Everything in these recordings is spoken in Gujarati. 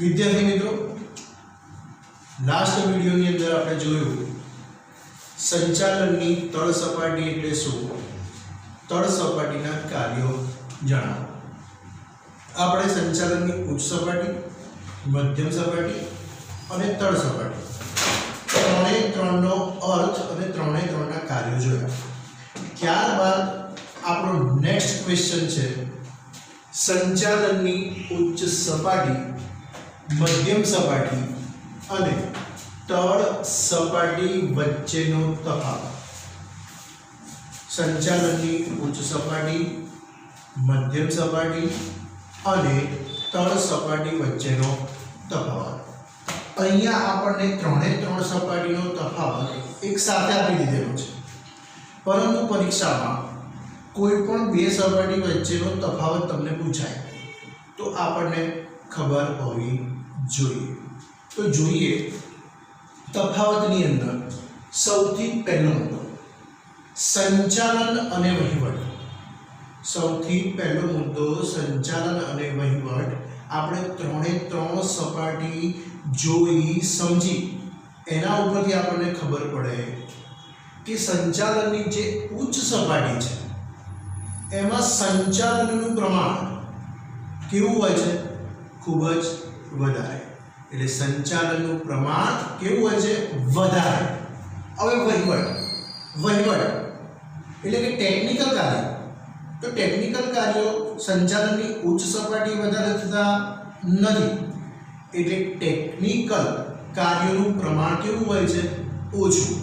विद्यार्थी मित्रों, लास्ट वीडियो ની અંદર આપણે જોયું સંચાલનની તળ સપાટી એટલે શું, તળ સપાટીના કાર્યો જણાવો. આપણે સંચાલનની ઉચ્ચ સપાટી, મધ્યમ સપાટી અને તળ સપાટી ત્રણે ત્રણનો અર્થ અને ત્રણે ત્રણના કાર્યો જોયા. ત્યારબાદ આપણો નેક્સ્ટ ક્વેશ્ચન છે સંચાલનની ઉચ્ચ સપાટી, મધ્યમ સપાટી અને તળ સપાટી વચ્ચેનો તફાવત. સંચાલનની ઉચ્ચ સપાટી, મધ્યમ સપાટી અને તળ સપાટી વચ્ચેનો તફાવત. અહીંયા આપણને ત્રણે ત્રણ સપાટીનો તફાવત એક સાથે આપી દીધેલો છે, પરંતુ પરીક્ષામાં કોઈ પણ બે સપાટી વચ્ચેનો તફાવત તમને પૂછાય તો આપણને ખબર હોવી જોઈએ. તો જોઈએ તફાવતની અંદર સૌથી પહેલો મુદ્દો સંચાલન અને વહીવટ. સૌથી પહેલો મુદ્દો સંચાલન અને વહીવટ. આપણે ત્રણે ત્રણ સપાટી જોઈ સમજી એના ઉપરથી આપણને ખબર પડે કે સંચાલનની જે ઉચ્ચ સપાટી છે એમાં સંચાલનનું પ્રમાણ કેવું હોય છે? ખૂબ જ વધારે. એટલે સંચાલનનું પ્રમાણ કેવું હોય છે? વધારે. હવે વહીવટ એટલે કે ટેકનિકલ કાર્ય. તો ટેકનિકલ કાર્યો સંચાલનની ઉચ્ચ સપાટી વધારે થતા નથી, એટલે ટેકનિકલ કાર્યોનું પ્રમાણ કેવું હોય છે? ઓછું.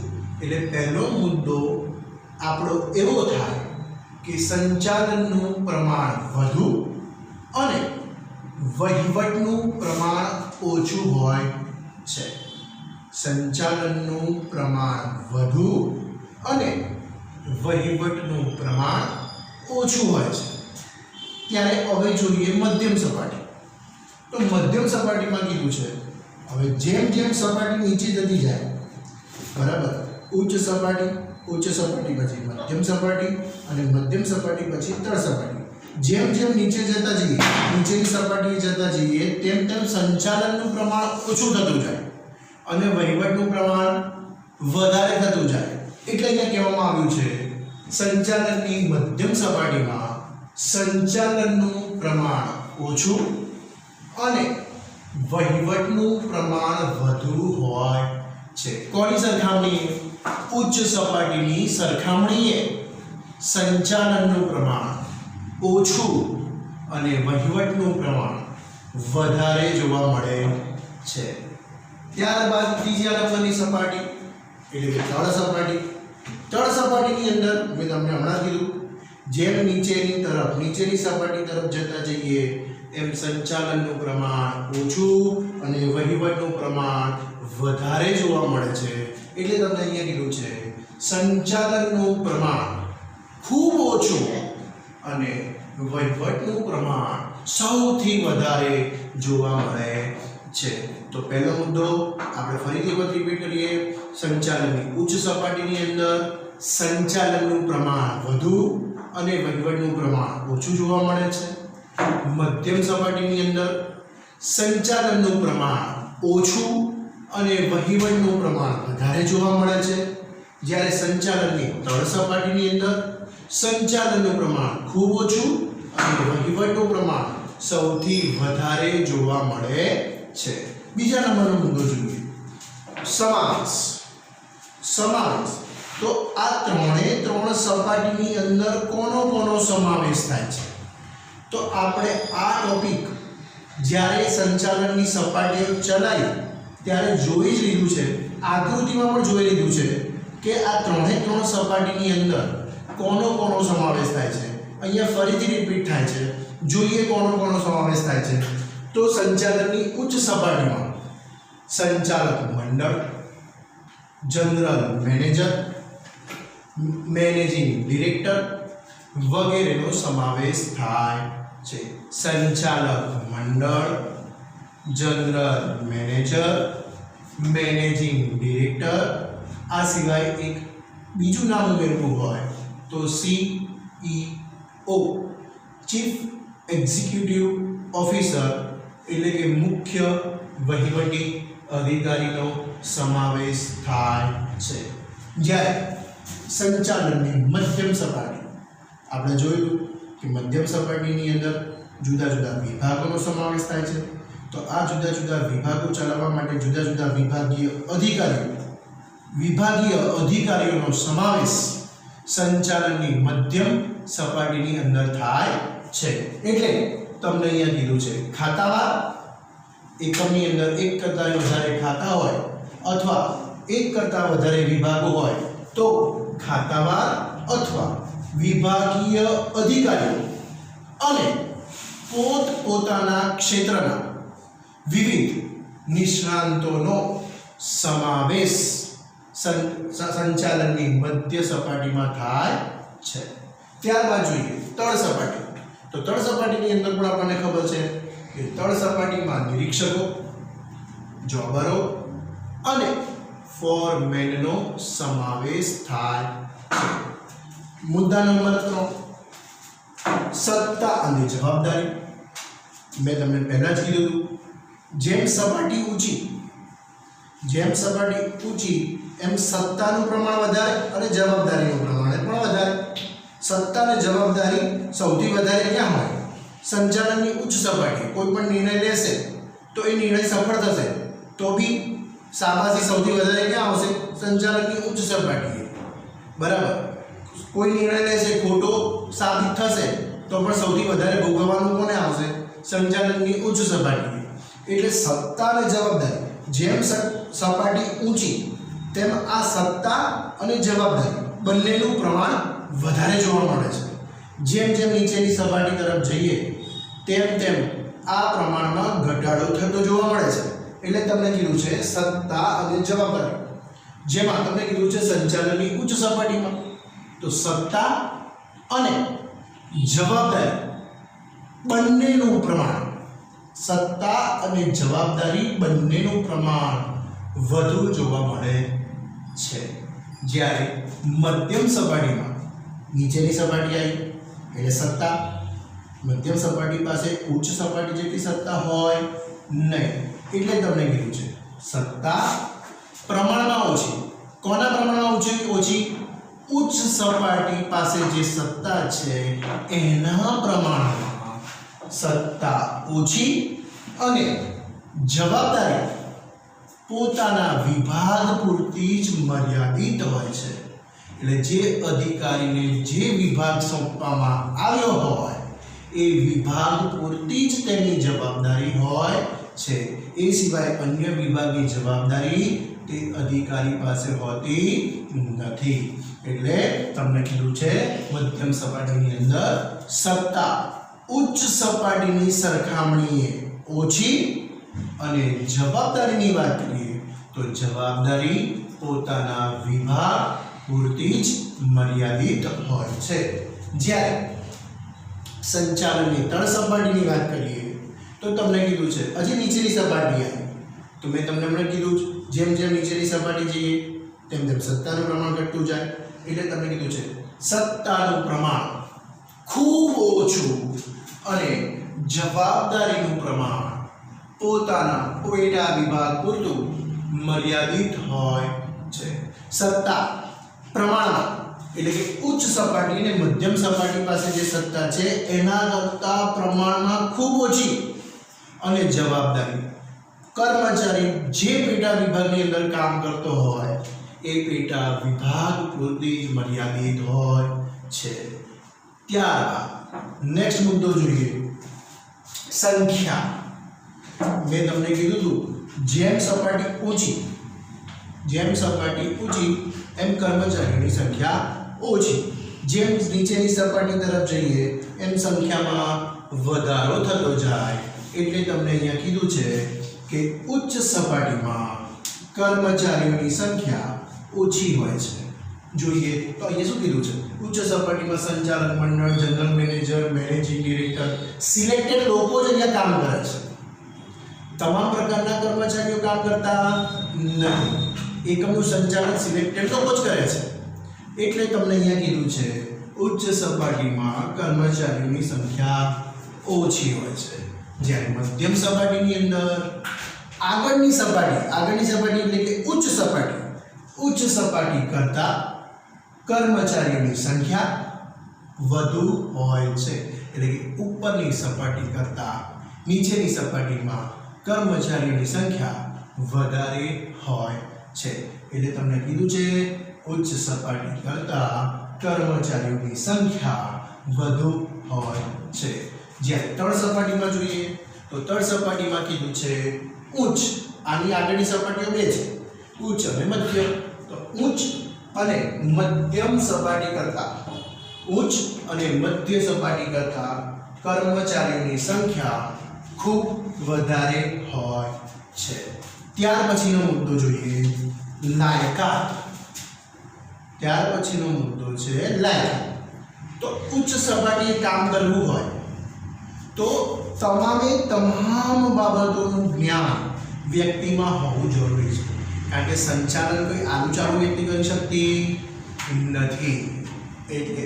એટલે પહેલો મુદ્દો આપણો એવો થાય કે સંચાલનનું પ્રમાણ વધુ અને વહીવટનું પ્રમાણ ઓછું હોય છે. સંચાલનનું પ્રમાણ વધુ અને વહીવટનું પ્રમાણ ઓછું હોય છે. ત્યારે હવે જોઈએ મધ્યમ સપાટી. તો મધ્યમ સપાટીમાં કીધું છે હવે જેમ જેમ સપાટી નીચે જતી જાય, બરાબર, ઉચ્ચ સપાટી પછી મધ્યમ સપાટી અને મધ્યમ સપાટી પછી તળ સપાટી, જેમ જેમ નીચે જતા જઈએ, નીચેની સપાટીએ જતા જઈએ તેમ તેમ સંચાલનનું પ્રમાણ ઓછું થતું જાય અને વહીવટનું પ્રમાણ વધારે થતું જાય. એટલે અહીંયા કહેવામાં આવ્યું છે સંચાલનની મધ્યમ સપાટીમાં સંચાલનનું પ્રમાણ ઓછું અને વહીવટનું પ્રમાણ વધુ હોય છે. કોની સરખામણીએ? ઉચ્ચ સપાટીની સરખામણીએ સંચાલનનું પ્રમાણ ઓછું અને વહીવટનું પ્રમાણ વધારે જોવા મળે છે. ત્યારબાદ ત્રીજા નંબરની સપાટી એટલે કે તળ સપાટી. તળ સપાટીની અંદર મેં તમને હમણાં કીધું જેમ નીચેની સપાટી તરફ જતા જઈએ એમ સંચાલનનું પ્રમાણ ઓછું અને વહીવટનું પ્રમાણ વધારે જોવા મળે છે. એટલે તમને અહીંયા કીધું છે સંચાલનનું પ્રમાણ ખૂબ ઓછું અને વહીવટનું પ્રમાણ સૌથી વધારે જોવા મળે છે. તો પહેલો મુદ્દો આપણે ફરીથી રિપીટ કરીએ. સંચાલનની ઉચ્ચ સપાટીની અંદર સંચાલનનું પ્રમાણ વધુ અને વહીવટનું પ્રમાણ ઓછું જોવા મળે છે. મધ્યમ સપાટીની અંદર સંચાલનનું પ્રમાણ ઓછું અને વહીવટનું પ્રમાણ વધારે જોવા મળે છે. જ્યારે સંચાલનની તળ સપાટીની અંદર સંચાલનનું પ્રમાણ ખૂબ ઓછું અને વહીવટનું પ્રમાણ સૌથી વધારે જોવા મળે છે. બીજા નંબરનો મુદ્દો જોઈએ સમાવેશ. તો આ ત્રણે ત્રણ સપાટીની અંદર કોનો સમાવેશ થાય છે? તો આપણે આ ટોપિક જ્યારે સંચાલનની સપાટીઓ ચલાવી ત્યારે જોઈ જ લીધું છે, આકૃતિમાં પણ જોઈ લીધું છે કે આ ત્રણે ત્રણ સપાટીની અંદર કોનો સમાવેશ થાય છે. અહીંયા ફરીથી રિપીટ થાય છે. જોઈએ કોનો સમાવેશ થાય છે. તો સંચાલનની ઉચ્ચ સપાટીમાં સંચાલક મંડળ, જનરલ મેનેજર, મેનેજિંગ ડિરેક્ટર વગેરેનો સમાવેશ થાય છે. સંચાલક મંડળ, જનરલ મેનેજર, મેનેજિંગ ડિરેક્ટર, આ સિવાય એક બીજું નામ ઉમેરવું હોય તો CEO ચીફ એક્ઝિક્યુટિવ ઓફિસર એટલે કે મુખ્ય વહીવટી અધિકારીનો સમાવેશ થાય છે. જ્યારે સંચાલનની મધ્યમ સપાટી આપણે જોયું કે મધ્યમ સપાટીની અંદર જુદા જુદા વિભાગોનો સમાવેશ થાય છે. તો આ જુદા જુદા વિભાગો ચલાવવા માટે જુદા જુદા વિભાગીય અધિકારીઓનો સમાવેશ સંચાલનની મધ્યમ સપાટીની અંદર થાય છે. એટલે તમને અહીંયા કીધું છે ખાતાવાર એકમની અંદર એક કરતાં વધારે ખાતા હોય અથવા એક કરતાં વધારે વિભાગો હોય તો ખાતાવાર અથવા વિભાગીય અધિકારીઓ અને પોતપોતાના ક્ષેત્રના વિવિધ નિષ્ણાંતોનો સમાવેશ સંચાલનની મધ્ય સપાટીમાં થાય છે. ત્યારબાદ જોઈએ તળ સપાટી. તો તળ સપાટીની અંદર પણ આપણને ખબર છે કે તળ સપાટીમાં નિરીક્ષકો, જોબરો અને ફોરમેનનો સમાવેશ થાય છે. મુદ્દા નંબર 3 સત્તા અને જવાબદારી. મેં તમને પહેલા જ કીધું જેમ સપાટી ઊંચી એમ સત્તાનું પ્રમાણ વધારે અને જવાબદારીનું પ્રમાણ પણ વધારે. સત્તા અને જવાબદારી સૌથી વધારે ક્યાં હોય? સંચાલનની ઉચ્ચ સપાટી. કોઈ પણ નિર્ણય લેશે તો એ નિર્ણય સફળ થશે તો બી શાબાશી સૌથી વધારે ક્યાં આવશે? સંચાલનની ઉચ્ચ સપાટીએ. બરાબર. કોઈ નિર્ણય લેશે ખોટો સાબિત થશે તો પણ સૌથી વધારે ભોગવવાનું કોને આવશે? સંચાલનની ઉચ્ચ સપાટીએ. એટલે સત્તા અને જવાબદારી જેમ સપાટી ઊંચી તેમ આ સત્તા અને જવાબદારી બંનેનું પ્રમાણ વધારે જોવા મળે છે. જેમ જેમ નીચેની સપાટી તરફ જઈએ તેમ તેમ આ પ્રમાણમાં ઘટાડો થતો જોવા મળે છે. એટલે તમને કીધું છે સત્તા અને જવાબદારી. જેમાં તમને કીધું છે સંચાલનની ઉચ્ચ સપાટીમાં તો સત્તા અને જવાબદારી બંનેનું પ્રમાણ વધુ જોવા મળે છે. જ્યારે મધ્યમ સપાટીમાં નીચેની સપાટી આવી એટલે સત્તા, મધ્યમ સપાટી પાસે ઉચ્ચ સપાટી જેટલી સત્તા હોય નહીં. એટલે તમને કીધું છે સત્તા પ્રમાણમાં ઓછી. કોના પ્રમાણમાં ઓછી? ઉચ્ચ સપાટી પાસે જે સત્તા છે એના પ્રમાણમાં સત્તા ઓછી અને જવાબદારી પોતાના વિભાગ પૂરતી જ મર્યાદિત હોય છે. એટલે જે અધિકારીને જે વિભાગ સોંપવામાં આવ્યો હોય એ વિભાગ પૂરતી જ તેની જવાબદારી હોય છે. એ સિવાય અન્ય વિભાગની જવાબદારી તે અધિકારી પાસે હોતી નથી. એટલે તમને કીધું છે મધ્યમ સપાટીની અંદર સત્તા ઉચ્ચ સપાટીની સરખામણીએ ઓછી અને જવાબદારીની વાત કરીએ તો જવાબદારી પોતાના વિભાગ પૂરતી જ મર્યાદિત હોય છે. જ્યારે સંચાલનની તળ સપાટીની વાત કરીએ તો તમને કીધું છે હજી નીચેની સપાટી આવી તો મેં તમને હમણાં કીધું જેમ જેમ નીચેની સપાટી જઈએ તેમ તેમ સત્તાનું પ્રમાણ ઘટતું જાય. એટલે તમને કીધું છે સત્તાનું પ્રમાણ ખૂબ ઓછું અને જવાબદારીનું પ્રમાણ પોતાના પેટા વિભાગ પૂરતું મર્યાદિત હોય છે. સત્તા પ્રમાણમાં એટલે કે ઉચ્ચ સપાટી અને મધ્યમ સપાટી પાસે જે સત્તા છે એના કરતાં પ્રમાણમાં ખૂબ ઓછી અને જવાબદારી કર્મચારી જે પેટા વિભાગની અંદર કામ કરતો હોય એ પેટા વિભાગ પૂરતી જ મર્યાદિત હોય છે. ત્યારબાદ નેક્સ્ટ મુદ્દો જોઈએ સંખ્યા. મેં તમને કીધું હતું જેમ સપાટી ઊંચી એમ કર્મચારીઓની સંખ્યા ઓછી. જેમ નીચેની સપાટી તરફ જઈએ એમ સંખ્યામાં વધારો થતો જાય. એટલે તમને અહીંયા કીધું છે કે ઉચ્ચ સપાટીમાં કર્મચારીઓની સંખ્યા ઓછી હોય છે. જોઈએ તો અહીંયા શું કીધું છે? ઉચ્ચ સપાટીમાં સંચાલક મંડળ, general manager, managing director selected લોકો જ અહીંયા કામ કરે છે. તમામ પ્રકારના કર્મચારીઓ કામ કરતા નથી. એકમનું સંચાલન સિલેક્ટેડ લોકો જ કરે છે. એટલે તમને અહીંયા કીધું છે ઉચ્ચ સપાટીમાં કર્મચારીઓની સંખ્યા ઓછી હોય છે. જ્યારે મધ્યમ સપાટીની અંદર આગળની સપાટી એટલે કે ઉચ્ચ સપાટી કરતા કર્મચારીઓની સંખ્યા વધુ હોય છે. એટલે કે ઉપરની સપાટી કરતા નીચેની સપાટીમાં કર્મચારીઓની સંખ્યા વધારે હોય છે. એટલે તમને કીધું છે ઉચ્ચ સપાટી કરતા કર્મચારીઓની સંખ્યા વધુ હોય છે. જ્યારે તળ સપાટીમાં જોઈએ તો તળ સપાટીમાં કીધું છે ઉચ્ચ, આની આગળની સપાટીઓ બે છે, ઉચ્ચ અને મધ્યમ. તો ઉચ્ચ અને મધ્ય સપાટી કરતા કર્મચારીઓની સંખ્યા ખૂબ વધારે હોય છે. ત્યાર પછીનો મુદ્દો જોઈએ લાયકાત. તો ઉચ્ચ સપાટીએ કામ કરવું હોય તો તમામ બાબતોનું જ્ઞાન વ્યક્તિમાં હોવું જરૂરી છે. કારણ કે સંચાલન કોઈ આલું ચાલુ વ્યક્તિ કરી શકતી નથી. એટલે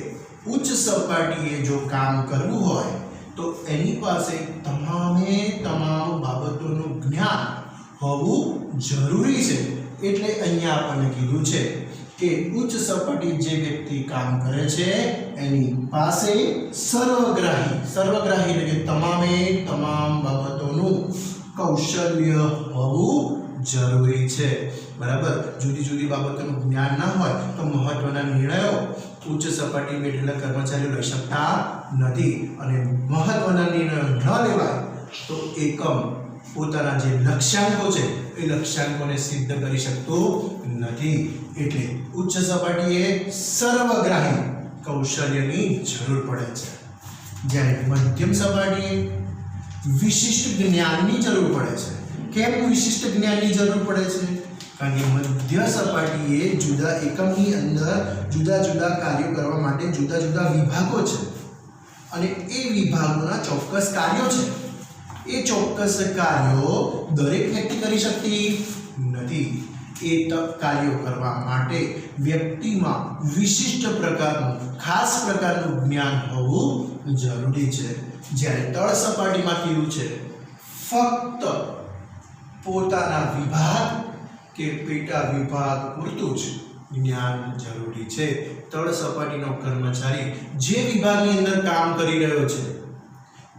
ઉચ્ચ સપાટીએ જો કામ કરવું હોય તો એની પાસે તમામ બાબતોનું જ્ઞાન હોવું જરૂરી છે. એટલે અહીંયા આપણને કીધું છે કે ઉચ્ચ સપાટી જે વ્યક્તિ કામ કરે છે એની પાસે સર્વગ્રાહી એટલે કે તમામ બાબતોનું કૌશલ્ય હોવું જરૂરી છે. બરાબર. જુદી બાબતોનું જ્ઞાન ના હોય તો મહત્વના નિર્ણયો ઉચ્ચ સપાટી બેઠેલા કર્મચારીઓ લઈ શકતા નથી. અને મહત્વના નિર્ણયો ન લેવાય તો એકમ પોતાના જે લક્ષ્યાંકો છે એ લક્ષ્યાંકોને સિદ્ધ કરી શકતો નથી. એટલે ઉચ્ચ સપાટીએ સર્વગ્રાહી કૌશલ્યની જરૂર પડે છે. જ્યારે મધ્યમ સપાટીએ વિશિષ્ટ જ્ઞાનની જરૂર પડે છે. કેમ વિશિષ્ટ જ્ઞાનની જરૂર પડે છે? કારણ કે મધ્ય સપાટીએ જુદા એકમની અંદર જુદા કાર્યો કરવા માટે જુદા વિભાગો છે અને એ વિભાગોના ચોક્કસ કાર્યો છે. એ ચોક્કસ કાર્યો દરેક વ્યક્તિ કરી શકતી નથી. એ કાર્યો કરવા માટે વ્યક્તિમાં વિશિષ્ટ પ્રકારનું ખાસ પ્રકારનું જ્ઞાન હોવું જરૂરી છે. જ્યારે તળ સપાટીમાં કીધું છે ફક્ત પોતાના વિભાગ કે પેટા વિભાગ પૂરતું જ જ્ઞાન જરૂરી છે. તળ સપાટીનો કર્મચારી જે વિભાગની અંદર કામ કરી રહ્યો છે,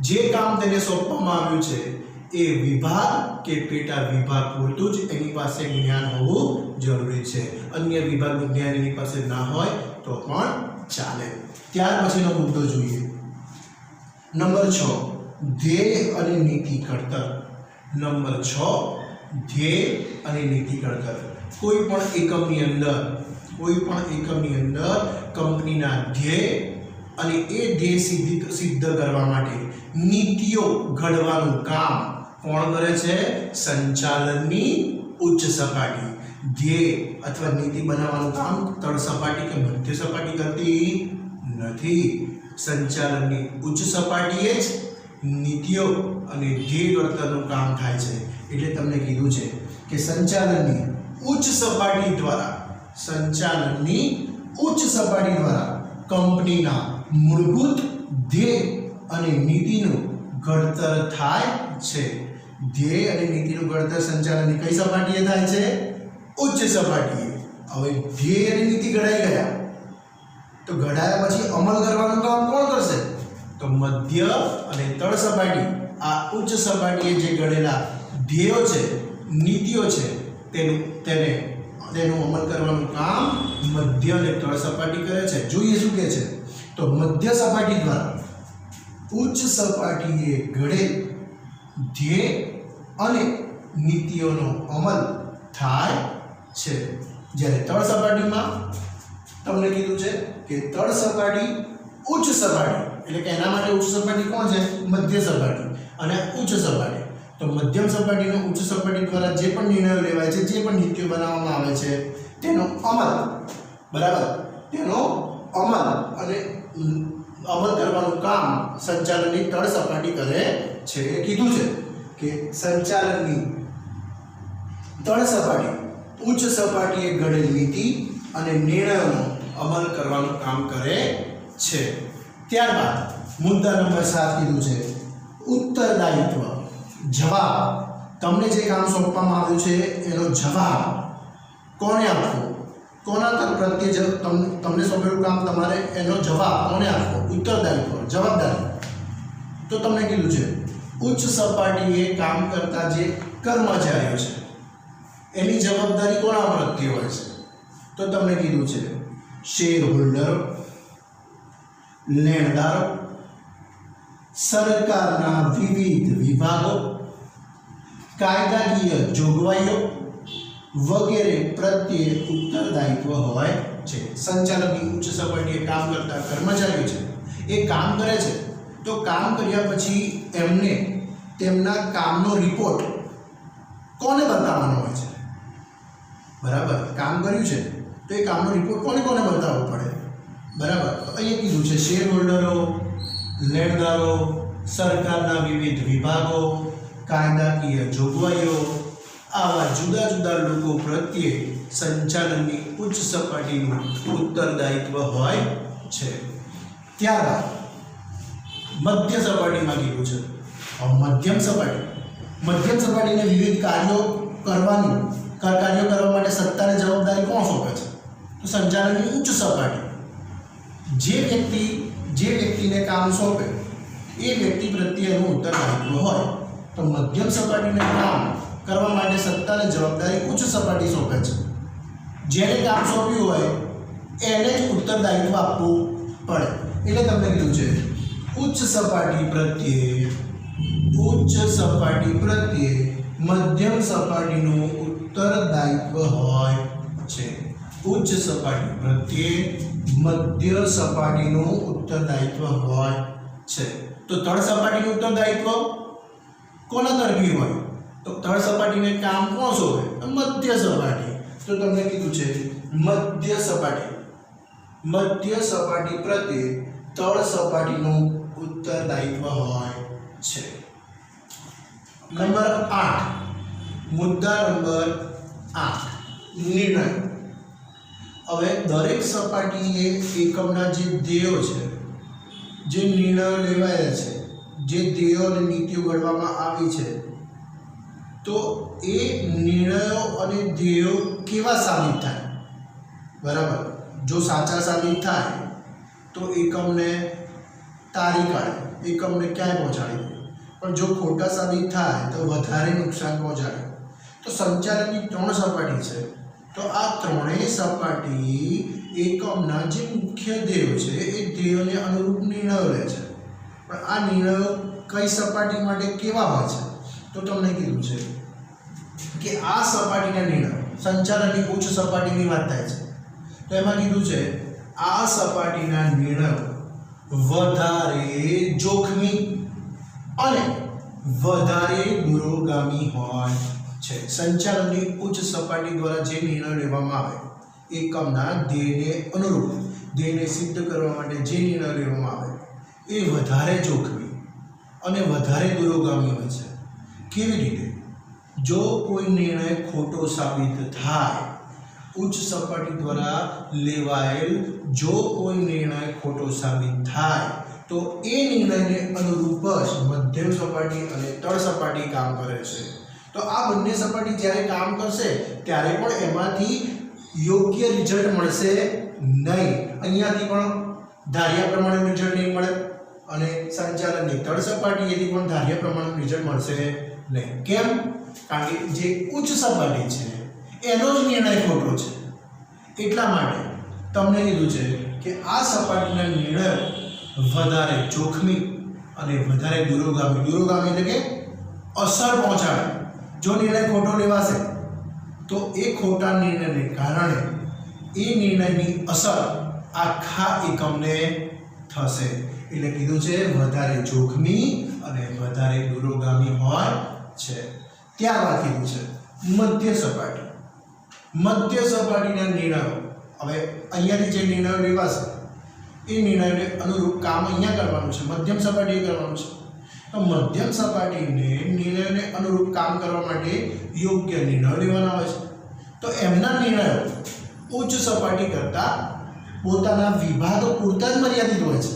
જે કામ તેને સોંપવામાં આવ્યું છે એ વિભાગ કે પેટા વિભાગ પૂરતું જ એની પાસે જ્ઞાન હોવું જરૂરી છે. અન્ય વિભાગનું જ્ઞાન એની પાસે ના હોય તો પણ ચાલે. ત્યાર પછીનો મુદ્દો જોઈએ નંબર 6 ધ્યેય અને નીતિ ઘડતર. નંબર 6 ધ્યેય અને નીતિ ઘડતર. કોઈ પણ એકમની અંદર કંપનીના ધ્યેય અને એ ધ્યેય સિદ્ધ કરવા માટે નીતિઓ ઘડવાનું કામ કોણ કરે છે? સંચાલનની ઉચ્ચ સપાટી. ધ્યેય અથવા નીતિ બનાવવાનું કામ તળ સપાટી કે મધ્ય સપાટી કરતી નથી. સંચાલનની ઉચ્ચ સપાટીએ જ નીતિઓ અને ધ્યેય ઘડતરનું કામ થાય છે. એટલે તમને કીધું છે કે સંચાલનની ઉચ્ચ સપાટી દ્વારા કંપનીના મૂળભૂત ધ્યેય અને નીતિનું ઘડતર થાય છે. ધ્યેય અને નીતિનું ઘડતર સંચાલનની કઈ સપાટીએ થાય છે? ઉચ્ચ સપાટીએ. હવે ધ્યેય અને નીતિ ઘડાઈ ગયા તો ઘડાયા પછી અમલ કરવાનું કામ કોણ કરશે? તો મધ્ય અને તળ સપાટી, આ ઉચ્ચ સપાટીએ જે ઘડેલા ધ્યેયો છે, નીતિઓ છે, તેનું અમલ કરવાનું કામ મધ્ય અને તળ સપાટી કરે છે. જોઈએ શું કહે છે તો મધ્ય સપાટી દ્વારા ઉચ્ચ સપાટીએ ઘડેલ ધ્યેય અને નીતિઓનો અમલ થાય છે. જ્યારે તળ સપાટીમાં તમને કીધું છે કે તળ સપાટી ઉચ્ચ સપાટી એટલે કે એના માટે ઉચ્ચ સપાટી કોણ છે? મધ્ય સપાટી અને ઉચ્ચ સપાટી. તો મધ્યમ સપાટીનો ઉચ્ચ સપાટી દ્વારા જે પણ નિર્ણયો લેવાય છે, જે પણ નીતિઓ બનાવવામાં આવે છે તેનો અમલ, બરાબર, તેનો અમલ કરવાનું કામ સંચાલનની તળ સપાટી કરે છે. એ કીધું છે કે સંચાલનની તળ સપાટી ઉચ્ચ સપાટીએ ઘડેલ નીતિ અને નિર્ણયોનો અમલ કરવાનું કામ કરે છે. ત્યારબાદ મુદ્દા નંબર 7 કીધું છે ઉત્તરદાયિત્વ જવાબ તમને જે કામ સોંપવામાં આવ્યું છે એનો જવાબ કોને આપવો, કોના પ્રત્યે તમને સોંપેલું કામ તમારે એનો જવાબ કોને આપવો, ઉત્તરદાયિત્વ જવાબદારી. તો તમને કીધું છે ઉચ્ચ સપાટીએ કામ કરતા જે કર્મચારીઓ છે એની જવાબદારી કોના પ્રત્યે હોય છે. તો તમને કીધું છે શેર હોલ્ડરો, લેણદારો, સરકારના વિવિધ વિભાગો, કાયદાકીય જોગવાઈઓ વગેરે પ્રત્યે ઉત્તરદાયિત્વ હોય છે. સંચાલકની ઉચ્ચ સપાટીએ કામ કરતા કર્મચારીઓ છે એ કામ કરે છે તો કામ કર્યા પછી એમને તેમના કામનો રિપોર્ટ કોને બતાવવાનો હોય છે. બરાબર, કામ કર્યું છે તો એ કામનો રિપોર્ટ કોને કોને બતાવવો પડે. બરાબર, તો અહીંયા કીધું છે શેર હોલ્ડરો, લેણદારો, સરકારના વિવિધ વિભાગો, કાયદાકીય જોગવાઈઓ આવા જુદા જુદા લોકો પ્રત્યે સંચાલનની ઉચ્ચ સપાટીનું ઉત્તરદાયિત્વ હોય છે. ત્યારબાદ મધ્ય સપાટીમાં કીધું છે મધ્યમ સપાટીને વિવિધ કાર્યો કરવા માટે સત્તાને જવાબદારી કોણ સોંપે છે. તો સંચાલનની ઉચ્ચ સપાટી જે વ્યક્તિને કામ સોંપે એ વ્યક્તિ પ્રત્યેનું ઉત્તરદાયિત્વ હોય. તો મધ્યમ સપાટીને કામ કરવા માટે સત્તાને જવાબદારી ઉચ્ચ સપાટી સોંપે છે. જેને કામ સોંપ્યું હોય એને જ ઉત્તરદાયિત્વ આપવું પડે. એટલે તમને કીધું છે ઉચ્ચ સપાટી પ્રત્યે મધ્યમ સપાટીનું ઉત્તરદાયિત્વ હોય છે. ઉચ્ચ સપાટી પ્રત્યે મધ્ય સપાટીનું ઉત્તરદાયિત્વ હોય છે. તો તળ સપાટીનું ઉત્તરદાયિત્વ કોના તરફી હોય. તો તળ સપાટીને કામ કોણ સોંપે, મધ્ય સપાટી. તો તમને કીધું છે મધ્ય સપાટી પ્રત્યે તળ સપાટીનું ઉત્તરદાયિત્વ હોય છે. નંબર 8, મુદ્દા નંબર 8, નિર્ણય. હવે દરેક સપાટીએ એકમના જે ધ્યેયો છે, જે નિર્ણયો લેવાયા છે, જે ધ્યેયો અને નીતિઓ ઘડવામાં આવી છે, તો એ નિર્ણયો અને ધ્યેયો કેવા સાબિત થાય. બરાબર, જો સાચા સાબિત થાય તો એકમને તારી કાઢે, એકમને ક્યાંય પહોંચાડી દે. પણ જો ખોટા સાબિત થાય તો વધારે નુકસાન પહોંચાડે. તો સંચાલનની 3 સપાટી છે. તો આ ત્રણેય સપાટી એકમના જે મુખ્ય ધ્યેયો છે એ ધ્યેયોને અનુરૂપ નિર્ણયો લે છે. પણ આ નિર્ણયો કઈ સપાટી માટે કેવા હોય છે. તો તમને કીધું છે કે આ સપાટીના નિર્ણયો, સંચાલનની ઉચ્ચ સપાટીની વાત થાય છે તો એમાં કીધું છે આ સપાટીના નિર્ણયો વધારે જોખમી અને વધારે દૂરોગામી હોય છે. સંચાલનની ઉચ્ચ સપાટી દ્વારા જે નિર્ણય લેવામાં આવે એકમના ધ્યેયને અનુરૂપ, ધ્યેયને સિદ્ધ કરવા માટે જે નિર્ણય લેવામાં આવે એ વધારે જોખમી અને વધારે દૂરોગામી હોય છે. કેવી રીતે? જો કોઈ નિર્ણય ખોટો સાબિત થાય, ઉચ્ચ સપાટી દ્વારા લેવાયેલ જો કોઈ નિર્ણય ખોટો સાબિત થાય તો એ નિર્ણયને અનુરૂપ જ મધ્યમ સપાટી અને તળ સપાટી કામ કરે છે. તો આ બંને સપાટી જ્યારે કામ કરશે ત્યારે પણ એમાંથી યોગ્ય રિઝલ્ટ મળશે નહીં. અહીંયાથી પણ ધાર્યા પ્રમાણે રિઝલ્ટ નહીં મળે અને સંચાલનની તળ સપાટીએથી પણ ધાર્યા પ્રમાણે રિઝલ્ટ મળશે નહીં. કેમ? કારણ કે જે ઉચ્ચ સપાટી છે એનો જ નિર્ણય ખોટો છે. એટલા માટે તમને કીધું છે કે આ સપાટીના નિર્ણયો વધારે જોખમી અને વધારે દૂરોગામી એટલે કે અસર પહોંચાડે. જો નિર્ણય ખોટો લેવાશે તો એ ખોટા નિર્ણયને કારણે એ નિર્ણયની અસર આખા એકમને થશે. એટલે કીધું છે વધારે જોખમી અને વધારે દૂરોગામી હોય છે. ત્યારબાદ કીધું છે મધ્ય સપાટી. મધ્ય સપાટીના નિર્ણયો, હવે અહીંયાથી જે નિર્ણયો લેવાશે એ નિર્ણયને અનુરૂપ કામ અહીંયા કરવાનું છે, મધ્યમ સપાટીએ કરવાનું છે. તો મધ્યમ સપાટીને નિર્ણયને અનુરૂપ કામ કરવા માટે યોગ્ય નિર્ણયો લેવાના હોય છે. તો એમના નિર્ણયો ઉચ્ચ સપાટી કરતાં પોતાના વિભાગ પૂરતા જ મર્યાદિત હોય છે.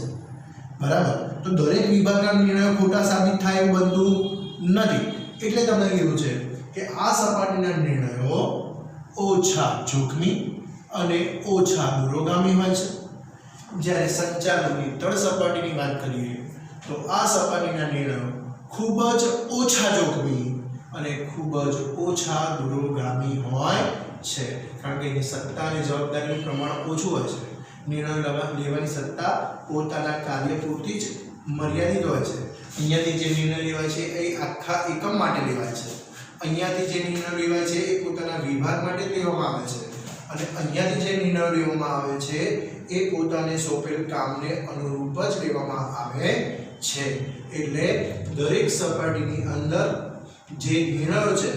બરાબર, તો દરેક વિભાગના નિર્ણયો ખોટા સાબિત થાય એવું બનતું નથી. એટલે તમને કીધું છે કે આ સપાટીના નિર્ણયો ઓછા જોખમી અને ઓછા દૂરોગામી હોય છે. જ્યારે સંચાલનની તળ સપાટીની વાત કરીએ તો આ સપાટીના નિર્ણયો ખૂબ જ ઓછા જોખમી અને ખૂબ જ ઓછા દૂરોગામી હોય છે. કારણ કે એની સત્તા અને જવાબદારીનું પ્રમાણ ઓછું હોય છે. નિર્ણય લેવાની સત્તા પોતાના કાર્ય પૂરતી જ મર્યાદિત હોય છે. અહીંયાથી જે નિર્ણય લેવાય છે એ આખા એકમ માટે લેવાય છે. અહીંયાથી જે નિર્ણય લેવાય છે એ પોતાના વિભાગ માટે લેવામાં આવે છે. અને અહીંયાથી જે નિર્ણય લેવામાં આવે છે એ પોતાને સોંપેલ કામને અનુરૂપ જ લેવામાં આવે છે. એટલે દરેક સપાટીની અંદર જે નિર્ણયો છે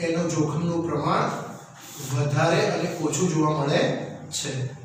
એનો જોખમનું પ્રમાણ વધારે અને ઓછું જોવા મળે છે.